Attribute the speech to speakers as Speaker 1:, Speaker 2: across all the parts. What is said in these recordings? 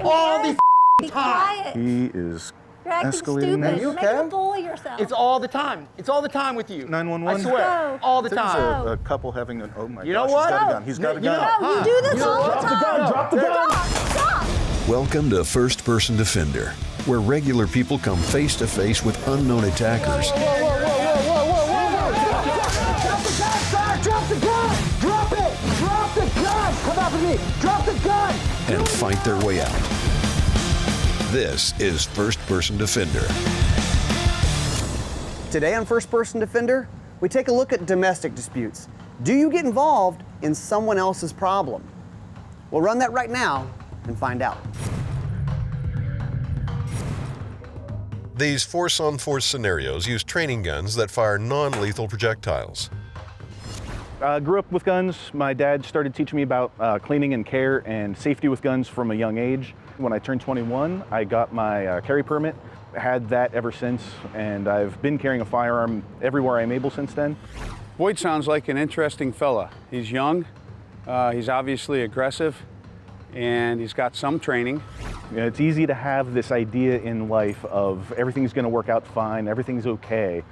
Speaker 1: all the
Speaker 2: Be
Speaker 1: time.
Speaker 2: quiet.
Speaker 3: He is
Speaker 2: You're acting
Speaker 3: escalating
Speaker 2: stupid.
Speaker 3: that.
Speaker 2: You're making a fool of yourself.
Speaker 1: It's all the time. It's all the time with you.
Speaker 3: 911?
Speaker 1: I swear,
Speaker 2: Go.
Speaker 1: all the
Speaker 3: There's
Speaker 1: time.
Speaker 3: a couple having an, oh my
Speaker 1: You know
Speaker 3: gosh,
Speaker 1: what?
Speaker 3: he's got a
Speaker 2: No.
Speaker 3: gun. He's got a
Speaker 1: You know-
Speaker 3: gun.
Speaker 2: No, you do this all the
Speaker 1: Drop the
Speaker 2: time.
Speaker 1: gun, drop the gun.
Speaker 2: Stop.
Speaker 4: Welcome to First Person Defender, where regular people come face to face with unknown attackers
Speaker 1: Drop the gun! Drop it! Drop the gun! Come out with me! Drop the gun!
Speaker 4: and fight their way out. This is First Person Defender.
Speaker 5: Today on First Person Defender, we take a look at domestic disputes. Do you get involved in someone else's problem? We'll run that right now and find out.
Speaker 4: These force-on-force scenarios use training guns that fire non-lethal projectiles.
Speaker 3: I grew up with guns. My dad started teaching me about cleaning and care and safety with guns from a young age. When I turned 21, I got my carry permit. Had that ever since, and I've been carrying a firearm everywhere I'm able since then.
Speaker 6: Boyd sounds like an interesting fella. He's young, he's obviously aggressive, and he's got some training.
Speaker 3: You know, it's easy to have this idea in life of everything's going to work out fine, everything's okay,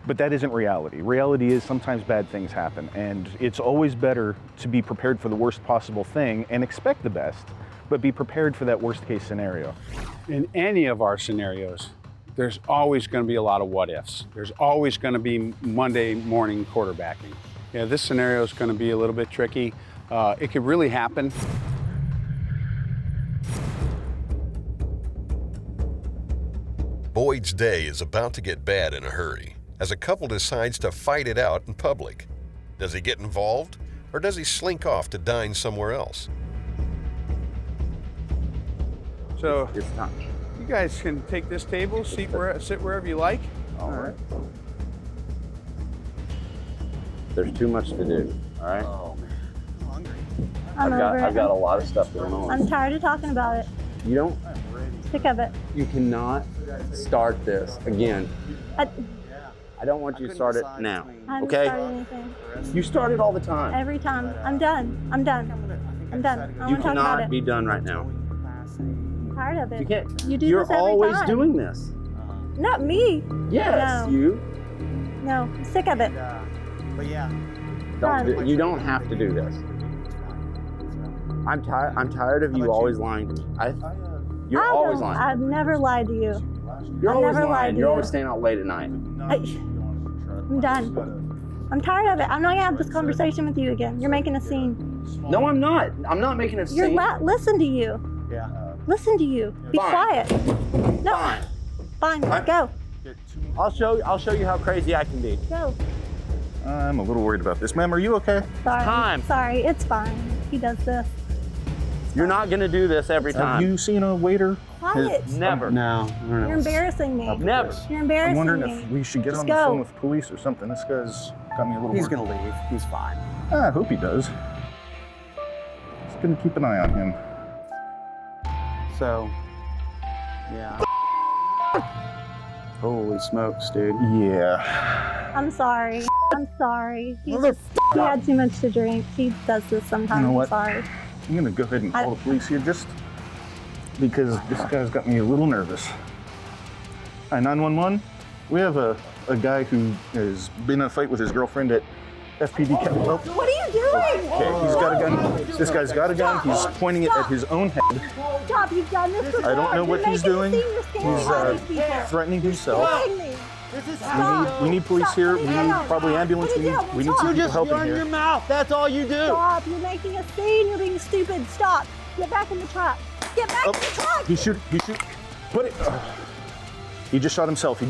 Speaker 3: but that isn't reality. Reality is sometimes bad things happen, and it's always better to be prepared for the worst possible thing and expect the best, but be prepared for that worst case scenario.
Speaker 6: In any of our scenarios, there's always going to be a lot of what ifs. There's always going to be Monday morning quarterbacking. Yeah, this scenario is going to be a little bit tricky. It could really happen.
Speaker 4: Boyd's day is about to get bad in a hurry as a couple decides to fight it out in public. Does he get involved, or does he slink off to dine somewhere else?
Speaker 6: So you guys can take this table, sit wherever you like.
Speaker 7: All right. There's too much to do. All right. I've got a lot of stuff going on.
Speaker 2: I'm tired of talking about it.
Speaker 7: You don't.
Speaker 2: Sick of it.
Speaker 7: You cannot start this again.
Speaker 2: I
Speaker 7: don't want you to start it now.
Speaker 2: haven't
Speaker 7: Okay.
Speaker 2: started anything.
Speaker 7: You start it all the time.
Speaker 2: Every time. I'm done. I'm done. I'm done. I don't
Speaker 7: You
Speaker 2: want to talk about
Speaker 7: cannot
Speaker 2: it.
Speaker 7: be done right now.
Speaker 2: I'm tired of it.
Speaker 7: You can't.
Speaker 2: You do
Speaker 7: You're
Speaker 2: this every
Speaker 7: always
Speaker 2: time.
Speaker 7: doing this.
Speaker 2: Not me.
Speaker 7: Yes,
Speaker 2: No.
Speaker 7: you.
Speaker 2: No, I'm sick of it.
Speaker 7: You don't have to do this. I'm tired of you always lying to me. You're always lying.
Speaker 2: I've never lied to you.
Speaker 7: You're
Speaker 2: I've
Speaker 7: always
Speaker 2: never lied
Speaker 7: lying.
Speaker 2: to
Speaker 7: You're
Speaker 2: you.
Speaker 7: always staying out late at night.
Speaker 2: I'm done. I'm tired of it. I'm not gonna have this conversation with you again. You're making a scene.
Speaker 7: No, I'm not. I'm not making a scene.
Speaker 2: Listen to you. Listen to you. Be
Speaker 7: Fine.
Speaker 2: quiet. No. Fine. Go.
Speaker 7: I'll show you how crazy I can be.
Speaker 2: Go.
Speaker 3: I'm a little worried about this. Ma'am, are you okay?
Speaker 2: Sorry.
Speaker 7: Time.
Speaker 2: Sorry. It's fine. He does this.
Speaker 7: You're not gonna do this every
Speaker 3: Have
Speaker 7: time.
Speaker 3: you seen a waiter?
Speaker 2: Quiet.
Speaker 7: Never.
Speaker 5: No,
Speaker 2: You're embarrassing me.
Speaker 7: Never.
Speaker 2: You're
Speaker 3: I'm
Speaker 2: embarrassing
Speaker 3: wondering
Speaker 2: me.
Speaker 3: if we should get
Speaker 2: Just
Speaker 3: on the
Speaker 2: go.
Speaker 3: phone with police or something. This guy's got me a little
Speaker 5: He's
Speaker 3: worried.
Speaker 5: gonna leave. He's fine.
Speaker 3: I hope he does. Just gonna keep an eye on him.
Speaker 5: So, yeah. Holy smokes, dude.
Speaker 3: Yeah.
Speaker 2: I'm sorry. I'm sorry. He had too much to drink. He does this sometimes.
Speaker 3: You know what?
Speaker 2: I'm sorry.
Speaker 3: I'm gonna go ahead and call the police here just because this guy's got me a little nervous. Hi, 911. We have a guy who has been in a fight with his girlfriend at FPD camp. Oh,
Speaker 2: What are you doing?
Speaker 3: okay, he's got a gun. This guy's got a gun. He's pointing it at his own head.
Speaker 2: Stop. You've done this before.
Speaker 3: I don't know what
Speaker 2: You're
Speaker 3: he's
Speaker 2: making a
Speaker 3: doing.
Speaker 2: scene. You're scaring
Speaker 3: He's
Speaker 2: all these people.
Speaker 3: threatening himself.
Speaker 2: Scaring me.
Speaker 3: We need police here. We need probably ambulance. We need some people helping
Speaker 1: Run your
Speaker 3: here.
Speaker 1: mouth. That's all you do.
Speaker 2: Stop. You're making a scene. You're being stupid. Stop. Get back in the truck. Get back in the truck.
Speaker 3: He shoot. Put it. He just shot himself.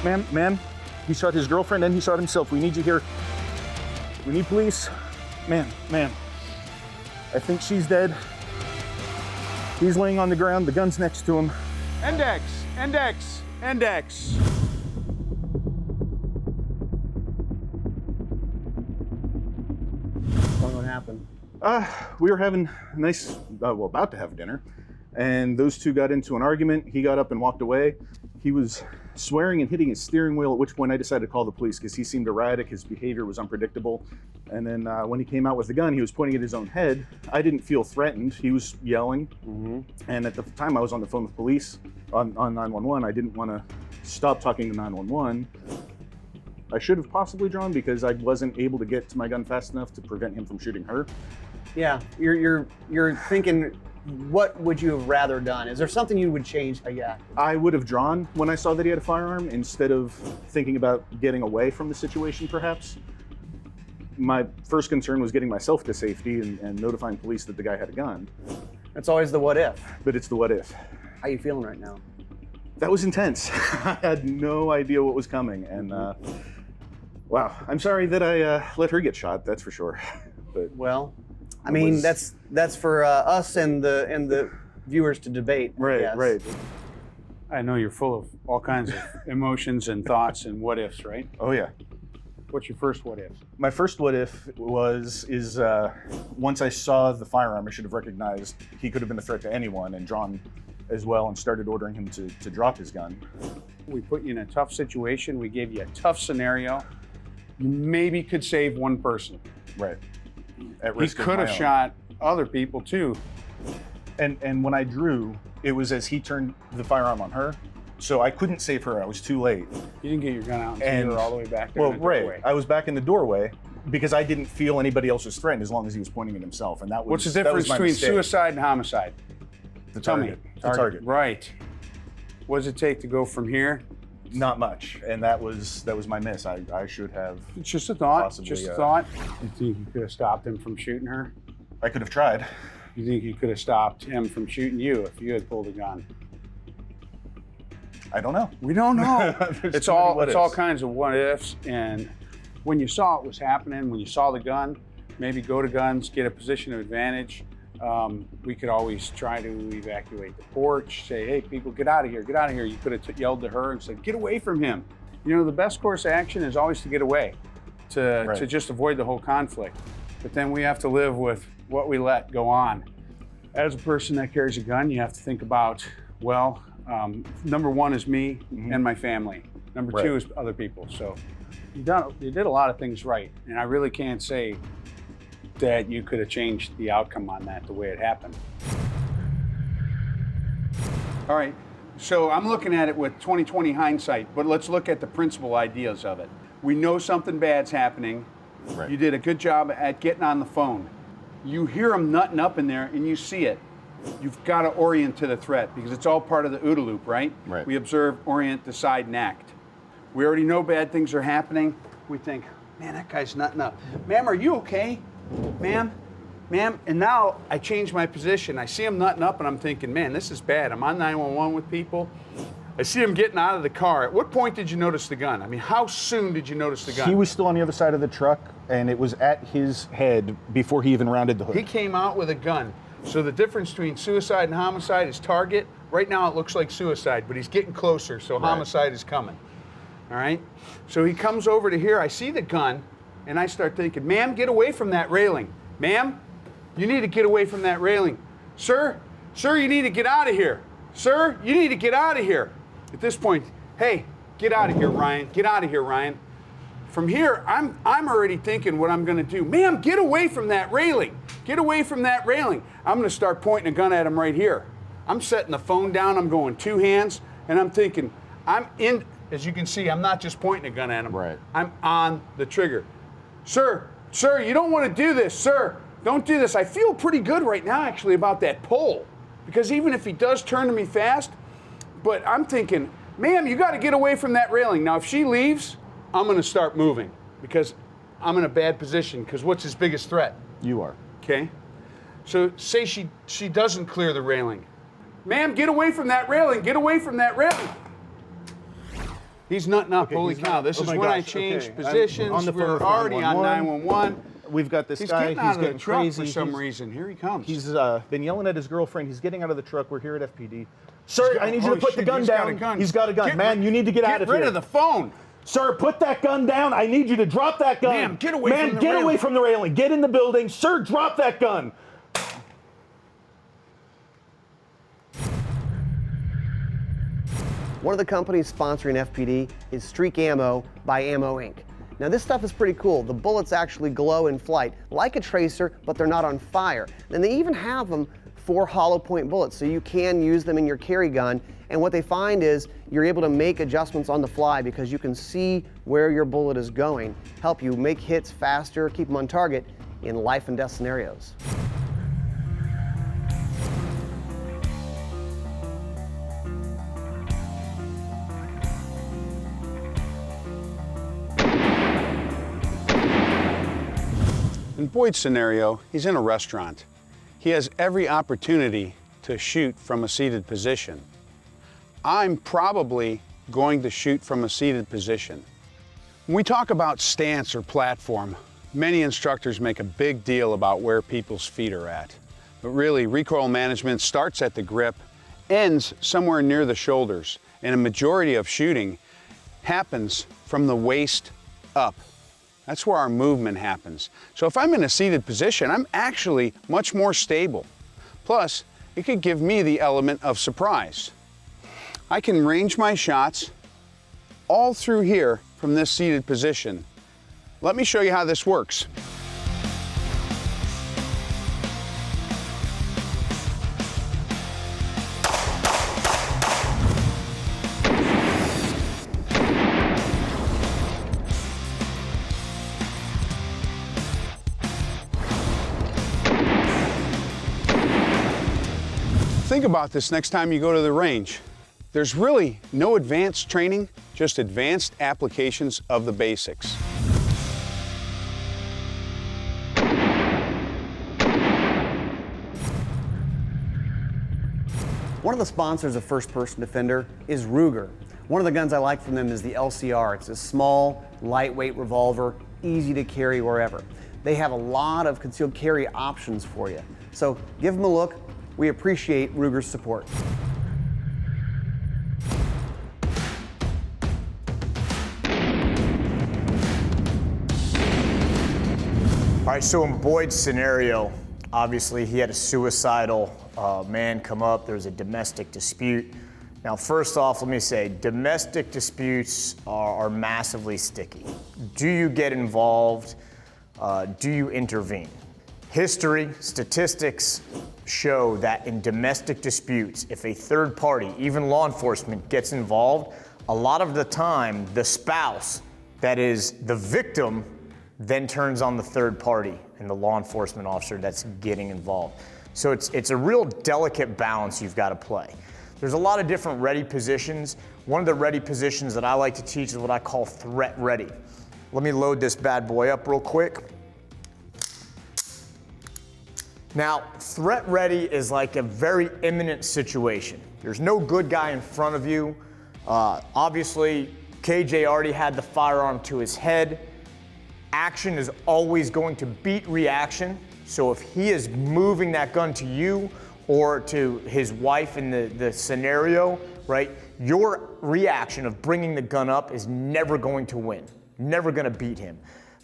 Speaker 3: Ma'am, he shot his girlfriend and he shot himself. We need you here. We need police. Ma'am. I think she's dead. He's laying on the ground. The gun's next to him.
Speaker 6: Index.
Speaker 5: What happened?
Speaker 3: We were having a nice, about to have dinner, and those two got into an argument. He got up and walked away. He was swearing and hitting his steering wheel, at which point I decided to call the police because he seemed erratic, his behavior was unpredictable. And then when he came out with the gun, he was pointing at his own head. I didn't feel threatened. He was yelling. And at the time I was on the phone with police on 911. I didn't want to stop talking to 911. I should have possibly drawn because I wasn't able to get to my gun fast enough to prevent him from shooting her.
Speaker 5: Yeah, you're thinking, what would you have rather done? Is there something you would change? Yeah.
Speaker 3: I would have drawn when I saw that he had a firearm instead of thinking about getting away from the situation, perhaps. My first concern was getting myself to safety and notifying police that the guy had a gun.
Speaker 5: That's always the what if.
Speaker 3: But it's the what if.
Speaker 5: How you feeling right now?
Speaker 3: That was intense. I had no idea what was coming. And wow, I'm sorry that I let her get shot, that's for sure. But
Speaker 5: well, I mean, that's for us and the viewers to debate.
Speaker 3: Right, right.
Speaker 6: I know you're full of all kinds of emotions and thoughts and what ifs, right?
Speaker 3: Oh yeah.
Speaker 6: What's your first what if?
Speaker 3: My first what if is once I saw the firearm, I should have recognized he could have been a threat to anyone and drawn as well and started ordering him to drop his gun.
Speaker 6: We put you in a tough situation. We gave you a tough scenario. You maybe could save one person.
Speaker 3: Right. At
Speaker 6: He
Speaker 3: risk of
Speaker 6: could
Speaker 3: my
Speaker 6: have
Speaker 3: own.
Speaker 6: shot other people too.
Speaker 3: And when I drew, it was as he turned the firearm on her, so I couldn't save her. I was too late.
Speaker 6: You didn't get your gun out
Speaker 3: And-
Speaker 6: until you were all the way back there.
Speaker 3: Well,
Speaker 6: in the
Speaker 3: right.
Speaker 6: doorway.
Speaker 3: I was back in the doorway because I didn't feel anybody else was threatened as long as he was pointing at himself, and that was
Speaker 6: What's the
Speaker 3: that was
Speaker 6: difference
Speaker 3: my
Speaker 6: between
Speaker 3: mistake.
Speaker 6: suicide and homicide?
Speaker 3: The
Speaker 6: Tell me.
Speaker 3: target. The target.
Speaker 6: Right. What does it take to go from here?
Speaker 3: Not much, and that was my miss. I should have.
Speaker 6: It's just a thought.
Speaker 3: Possibly,
Speaker 6: just a thought. You think you could have stopped him from shooting her?
Speaker 3: I could have tried.
Speaker 6: You think you could have stopped him from shooting you if you had pulled a gun?
Speaker 3: I don't know.
Speaker 6: We don't know.
Speaker 3: There's
Speaker 6: it's
Speaker 3: too many
Speaker 6: all
Speaker 3: what
Speaker 6: all
Speaker 3: ifs.
Speaker 6: kinds of what ifs. And when you saw it was happening, when you saw the gun, maybe go to guns, get a position of advantage. We could always try to evacuate the porch, say, hey, people, get out of here, get out of here. You could have yelled to her and said, get away from him. You know, the best course of action is always to get away, to just avoid the whole conflict. But then we have to live with what we let go on. As a person that carries a gun, you have to think about, well, number one is me and my family. Number two is other people. So you did a lot of things right. And I really can't say that you could have changed the outcome on that the way it happened. All right, so I'm looking at it with 20/20 hindsight, but let's look at the principal ideas of it. We know something bad's happening.
Speaker 3: Right.
Speaker 6: You did a good job at getting on the phone. You hear them nutting up in there and you see it. You've got to orient to the threat because it's all part of the OODA loop, right?
Speaker 3: Right.
Speaker 6: We observe, orient, decide, and act. We already know bad things are happening. We think, man, that guy's nutting up. Ma'am, are you okay? Ma'am, and now I change my position. I see him nutting up and I'm thinking, man, this is bad. I'm on 911 with people. I see him getting out of the car. At what point did you notice the gun? I mean, how soon did you notice the gun?
Speaker 3: He was still on the other side of the truck, and it was at his head before he even rounded the hood.
Speaker 6: He came out with a gun. So the difference between suicide and homicide is target. Right now it looks like suicide, but he's getting closer, so homicide is coming. All right? So he comes over to here. I see the gun, and I start thinking, ma'am, get away from that railing. Ma'am, you need to get away from that railing. Sir, you need to get out of here. Sir, you need to get out of here. At this point, hey, get out of here, Ryan. Get out of here, Ryan. From here, I'm already thinking what I'm gonna do. Ma'am, get away from that railing. Get away from that railing. I'm gonna start pointing a gun at him right here. I'm setting the phone down, I'm going two hands, and I'm thinking, as you can see, I'm not just pointing a gun at him.
Speaker 3: Right.
Speaker 6: I'm on the trigger. Sir, you don't wanna do this, sir. Don't do this. I feel pretty good right now, actually, about that pole. Because even if he does turn to me fast, but I'm thinking, ma'am, you gotta get away from that railing. Now, if she leaves, I'm gonna start moving because I'm in a bad position because what's his biggest threat?
Speaker 3: You are.
Speaker 6: Okay? So say she doesn't clear the railing. Ma'am, get away from that railing, get away from that railing. He's nutting up, holy cow. This is
Speaker 3: my
Speaker 6: when I
Speaker 3: gosh,
Speaker 6: changed
Speaker 3: okay. I'm
Speaker 6: positions.
Speaker 3: on the phone
Speaker 6: We're
Speaker 3: with
Speaker 6: already on
Speaker 3: 911.
Speaker 6: 911.
Speaker 3: We've got this
Speaker 6: He's
Speaker 3: guy.
Speaker 6: getting out of the truck
Speaker 3: crazy
Speaker 6: for some
Speaker 3: He's-
Speaker 6: reason. Here he comes.
Speaker 3: He's been yelling at his girlfriend. He's getting out of the truck. We're here at FPD. Sir, I need you
Speaker 6: Oh,
Speaker 3: to put the
Speaker 6: shit,
Speaker 3: gun
Speaker 6: he's
Speaker 3: down.
Speaker 6: got a gun.
Speaker 3: He's got a gun. Man, you need to get out of here.
Speaker 6: Get rid of the phone.
Speaker 3: Sir, put that gun down. I need you to drop that gun.
Speaker 6: Ma'am, get away from the
Speaker 3: get
Speaker 6: railing.
Speaker 3: away from the railing. Get in the building. Sir, drop that gun.
Speaker 5: One of the companies sponsoring FPD is Streak Ammo by Ammo Inc. Now this stuff is pretty cool. The bullets actually glow in flight like a tracer, but they're not on fire. And they even have them for hollow point bullets, so you can use them in your carry gun. And what they find is you're able to make adjustments on the fly because you can see where your bullet is going, help you make hits faster, keep them on target in life and death scenarios.
Speaker 6: In Boyd's scenario, he's in a restaurant. He has every opportunity to shoot from a seated position. I'm probably going to shoot from a seated position. When we talk about stance or platform, many instructors make a big deal about where people's feet are at. But really, recoil management starts at the grip, ends somewhere near the shoulders, and a majority of shooting happens from the waist up. That's where our movement happens. So if I'm in a seated position, I'm actually much more stable. Plus, it could give me the element of surprise. I can range my shots all through here from this seated position. Let me show you how this works. Think about this next time you go to the range. There's really no advanced training, just advanced applications of the basics.
Speaker 5: One of the sponsors of First Person Defender is Ruger. One of the guns I like from them is the LCR. It's a small, lightweight revolver, easy to carry wherever. They have a lot of concealed carry options for you. So give them a look. We appreciate Ruger's support.
Speaker 8: All right, so in Boyd's scenario, obviously he had a suicidal man come up. There was a domestic dispute. Now, first off, let me say, domestic disputes are massively sticky. Do you get involved? Do you intervene? History, statistics show that in domestic disputes, if a third party, even law enforcement, gets involved, a lot of the time, the spouse, that is the victim, then turns on the third party and the law enforcement officer that's getting involved. So it's a real delicate balance you've got to play. There's a lot of different ready positions. One of the ready positions that I like to teach is what I call threat ready. Let me load this bad boy up real quick. Now, threat ready is like a very imminent situation. There's no good guy in front of you. Obviously, KJ already had the firearm to his head. Action is always going to beat reaction. So if he is moving that gun to you or to his wife in the scenario, right, your reaction of bringing the gun up is never going to win, never going to beat him.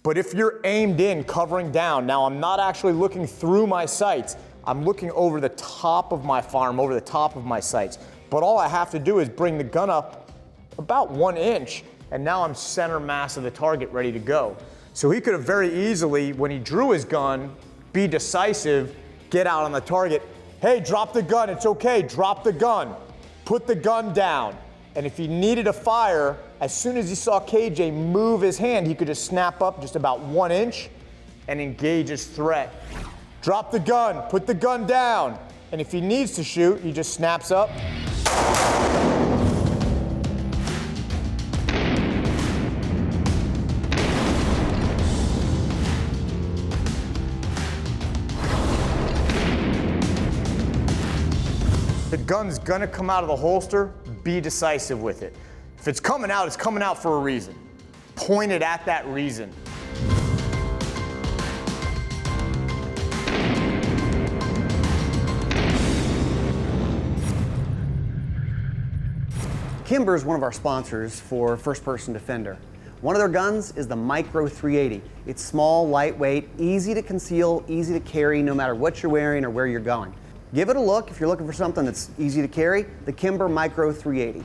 Speaker 8: But if you're aimed in, covering down, now I'm not actually looking through my sights, I'm looking over the top of my firearm, over the top of my sights. But all I have to do is bring the gun up about 1 inch, and now I'm center mass of the target ready to go. So he could have very easily, when he drew his gun, be decisive, get out on the target. Hey, drop the gun, it's okay, drop the gun. Put the gun down. And if he needed a fire, as soon as he saw KJ move his hand, he could just snap up just about 1 inch and engage his threat. Drop the gun, put the gun down. And if he needs to shoot, he just snaps up. The gun's gonna come out of the holster, be decisive with it. If it's coming out for a reason. Point it at that reason.
Speaker 5: Kimber is one of our sponsors for First Person Defender. One of their guns is the Micro 380. It's small, lightweight, easy to conceal, easy to carry no matter what you're wearing or where you're going. Give it a look if you're looking for something that's easy to carry, the Kimber Micro 380.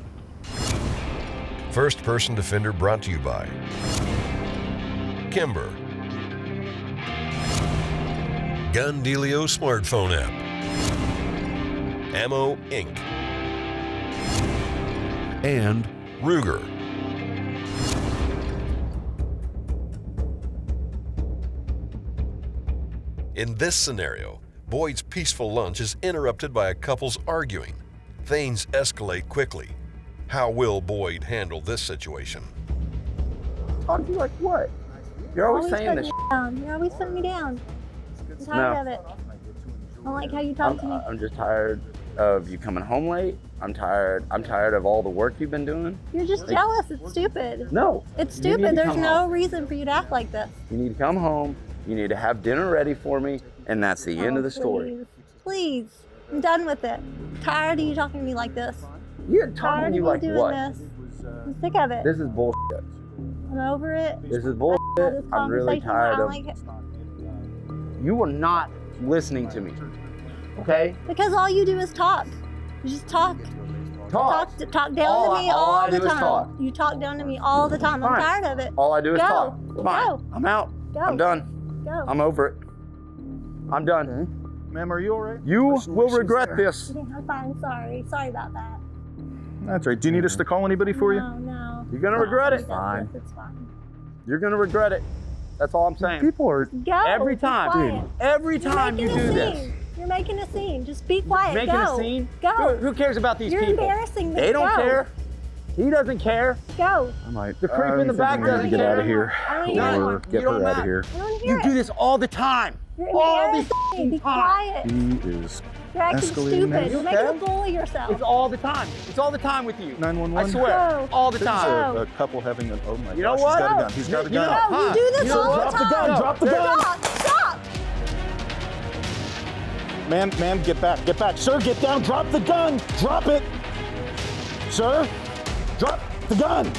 Speaker 4: First Person Defender brought to you by Kimber, Gun Dealio smartphone app, Ammo Inc., and Ruger. In this scenario, Boyd's peaceful lunch is interrupted by a couple's arguing. Things escalate quickly. How will Boyd handle this situation?
Speaker 7: Talk to you like what? You're always saying
Speaker 2: putting
Speaker 7: this.
Speaker 2: me down. You're always putting me down. I'm tired of it. I don't like how you talk to me.
Speaker 7: I'm just tired of you coming home late. I'm tired of all the work you've been doing.
Speaker 2: You're just jealous. It's stupid.
Speaker 7: No.
Speaker 2: It's
Speaker 7: You need
Speaker 2: stupid.
Speaker 7: to
Speaker 2: There's
Speaker 7: come
Speaker 2: no
Speaker 7: home.
Speaker 2: reason for you to act like this.
Speaker 7: You need to come home. You need to have dinner ready for me, and that's the end of the story.
Speaker 2: Please. I'm done with it. I'm tired of you talking to me like this.
Speaker 7: You're
Speaker 2: Tired
Speaker 7: talking
Speaker 2: of
Speaker 7: to you
Speaker 2: you
Speaker 7: like
Speaker 2: doing
Speaker 7: what?
Speaker 2: this. I'm sick of it.
Speaker 7: This is bullshit.
Speaker 2: I'm over it.
Speaker 7: This is
Speaker 2: This
Speaker 7: bullshit. I'm really
Speaker 2: conversation,
Speaker 7: tired
Speaker 2: I
Speaker 7: of.
Speaker 2: don't like it.
Speaker 7: You are not listening to me. Okay?
Speaker 2: Because all you do is talk. You just talk.
Speaker 7: Talk.
Speaker 2: Talk down
Speaker 7: All
Speaker 2: to me
Speaker 7: all I
Speaker 2: all the
Speaker 7: do is
Speaker 2: time.
Speaker 7: talk.
Speaker 2: You talk down to me all the time. I'm
Speaker 7: Fine.
Speaker 2: tired of it.
Speaker 7: All I do is
Speaker 2: Go.
Speaker 7: talk. Fine.
Speaker 2: Go.
Speaker 7: I'm out.
Speaker 2: Go.
Speaker 7: I'm done.
Speaker 2: Go.
Speaker 7: I'm over it. I'm done.
Speaker 3: Ma'am, are you all right?
Speaker 7: You will regret this.
Speaker 2: Okay, I'm fine. Sorry. Sorry about that.
Speaker 3: That's right. Do you need us to call anybody for you?
Speaker 2: No.
Speaker 7: You're gonna regret it.
Speaker 2: It's fine. It's fine.
Speaker 7: You're gonna regret it. That's all I'm saying.
Speaker 3: People are.
Speaker 2: Go.
Speaker 7: Every
Speaker 2: Be
Speaker 7: time,
Speaker 2: quiet.
Speaker 7: every
Speaker 2: You're
Speaker 7: time you
Speaker 2: making
Speaker 7: do
Speaker 2: a
Speaker 7: this.
Speaker 2: scene. You're making a scene. Just be quiet.
Speaker 7: Making
Speaker 2: Go.
Speaker 7: a scene?
Speaker 2: Go.
Speaker 7: Who cares about these
Speaker 2: You're
Speaker 7: people?
Speaker 2: embarrassing me.
Speaker 7: They don't
Speaker 2: Go.
Speaker 7: care. He doesn't care.
Speaker 2: Go.
Speaker 3: I might.
Speaker 7: The creep in the back
Speaker 3: I need to
Speaker 7: doesn't
Speaker 3: get
Speaker 7: care.
Speaker 3: out of here.
Speaker 2: I don't hear
Speaker 7: Or
Speaker 2: anymore.
Speaker 3: Get
Speaker 7: You don't
Speaker 3: her out
Speaker 7: matter.
Speaker 3: of here.
Speaker 2: I don't hear
Speaker 7: You
Speaker 2: it.
Speaker 7: do this all the time.
Speaker 2: You're
Speaker 7: all the
Speaker 2: embarrassing me. Be
Speaker 7: time.
Speaker 2: quiet.
Speaker 3: He is
Speaker 2: You're acting
Speaker 3: escalating
Speaker 2: stupid.
Speaker 3: this.
Speaker 2: You're making a fool of yourself.
Speaker 7: It's all the time. It's all the time with you.
Speaker 3: 911.
Speaker 7: I swear.
Speaker 2: Go.
Speaker 7: All the
Speaker 3: This is
Speaker 7: time.
Speaker 3: a couple having an. Oh my
Speaker 7: You know
Speaker 3: gosh,
Speaker 7: what?
Speaker 3: He's got a gun. He's got a
Speaker 7: You
Speaker 3: gun.
Speaker 7: know-
Speaker 2: No,
Speaker 7: Huh.
Speaker 2: you do this
Speaker 7: You know
Speaker 2: all
Speaker 7: what?
Speaker 2: the
Speaker 7: Drop the
Speaker 2: time.
Speaker 7: gun. Drop the gun.
Speaker 2: Stop. Stop.
Speaker 3: Ma'am, get back. Get back. Sir, get down. Drop the gun. Drop it. Sir, drop the gun.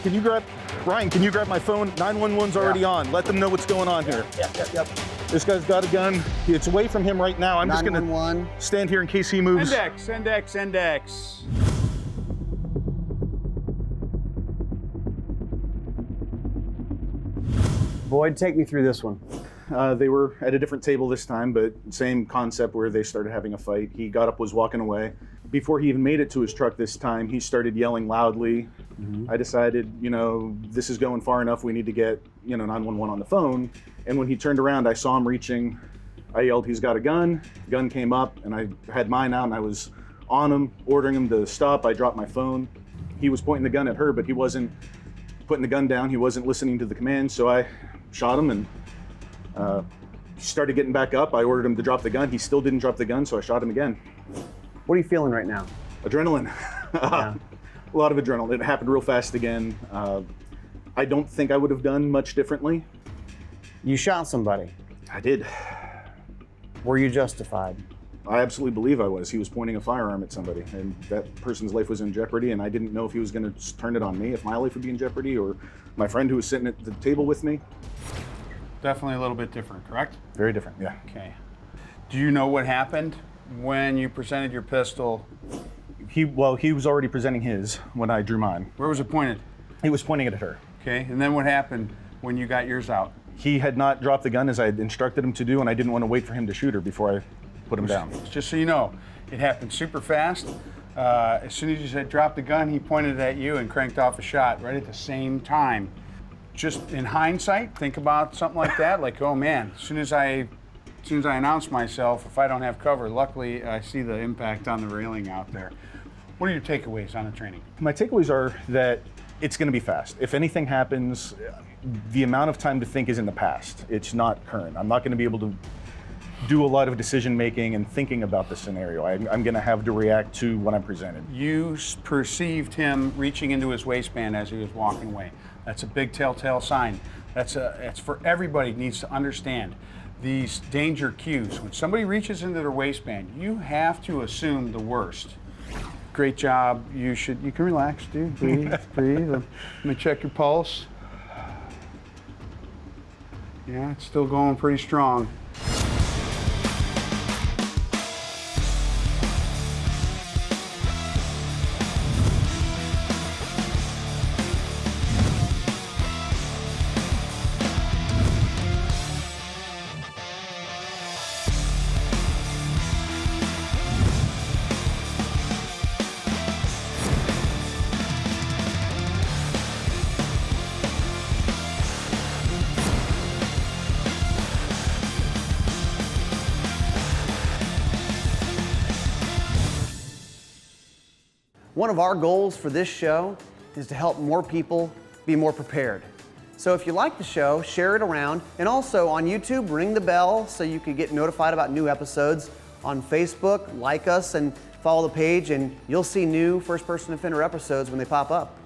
Speaker 3: Can you grab, Ryan, can you grab my phone? 911's already on. Let them know what's going on here.
Speaker 7: Yep.
Speaker 3: This guy's got a gun. It's away from him right now. I'm just gonna
Speaker 5: 911.
Speaker 3: stand here in case he moves.
Speaker 6: Index.
Speaker 8: Boyd, take me through this one.
Speaker 3: They were at a different table this time, but same concept where they started having a fight. He got up, was walking away. Before he even made it to his truck this time, he started yelling loudly. I decided, this is going far enough. We need to get, 911 on the phone. And when he turned around, I saw him reaching. I yelled, "He's got a gun." The gun came up, and I had mine out, and I was on him, ordering him to stop. I dropped my phone. He was pointing the gun at her, but he wasn't putting the gun down. He wasn't listening to the command, so I shot him and started getting back up. I ordered him to drop the gun. He still didn't drop the gun, so I shot him again.
Speaker 5: What are you feeling right now?
Speaker 3: Adrenaline.
Speaker 5: Yeah.
Speaker 3: A lot of adrenaline. It happened real fast again. I don't think I would have done much differently.
Speaker 5: You shot somebody.
Speaker 3: I did.
Speaker 5: Were you justified?
Speaker 3: I absolutely believe I was. He was pointing a firearm at somebody, and that person's life was in jeopardy, and I didn't know if he was going to turn it on me, if my life would be in jeopardy, or my friend who was sitting at the table with me.
Speaker 6: Definitely a little bit different, correct?
Speaker 3: Very different, yeah.
Speaker 6: Okay. Do you know what happened when you presented your pistol?
Speaker 3: He was already presenting his when I drew mine.
Speaker 6: Where was it pointed?
Speaker 3: He was pointing it at her.
Speaker 6: Okay, and then what happened when you got yours out?
Speaker 3: He had not dropped the gun as I had instructed him to do, and I didn't want to wait for him to shoot her before I put him down.
Speaker 6: Just so you know, it happened super fast. As soon as you said drop the gun, he pointed it at you and cranked off a shot right at the same time. Just in hindsight, think about something like that, like, oh man, as soon as I announce myself, if I don't have cover, luckily I see the impact on the railing out there. What are your takeaways on the training?
Speaker 3: My takeaways are that it's going to be fast. If anything happens, the amount of time to think is in the past. It's not current. I'm not going to be able to do a lot of decision making and thinking about the scenario. I'm going to have to react to what I'm presented.
Speaker 6: You perceived him reaching into his waistband as he was walking away. That's a big telltale sign. It's for everybody needs to understand these danger cues. When somebody reaches into their waistband, you have to assume the worst. Great job. You can relax, dude. Breathe. Let me check your pulse. Yeah, it's still going pretty strong.
Speaker 5: One of our goals for this show is to help more people be more prepared. So if you like the show, share it around. And also on YouTube, ring the bell so you can get notified about new episodes. On Facebook, like us and follow the page, and you'll see new First Person Defender episodes when they pop up.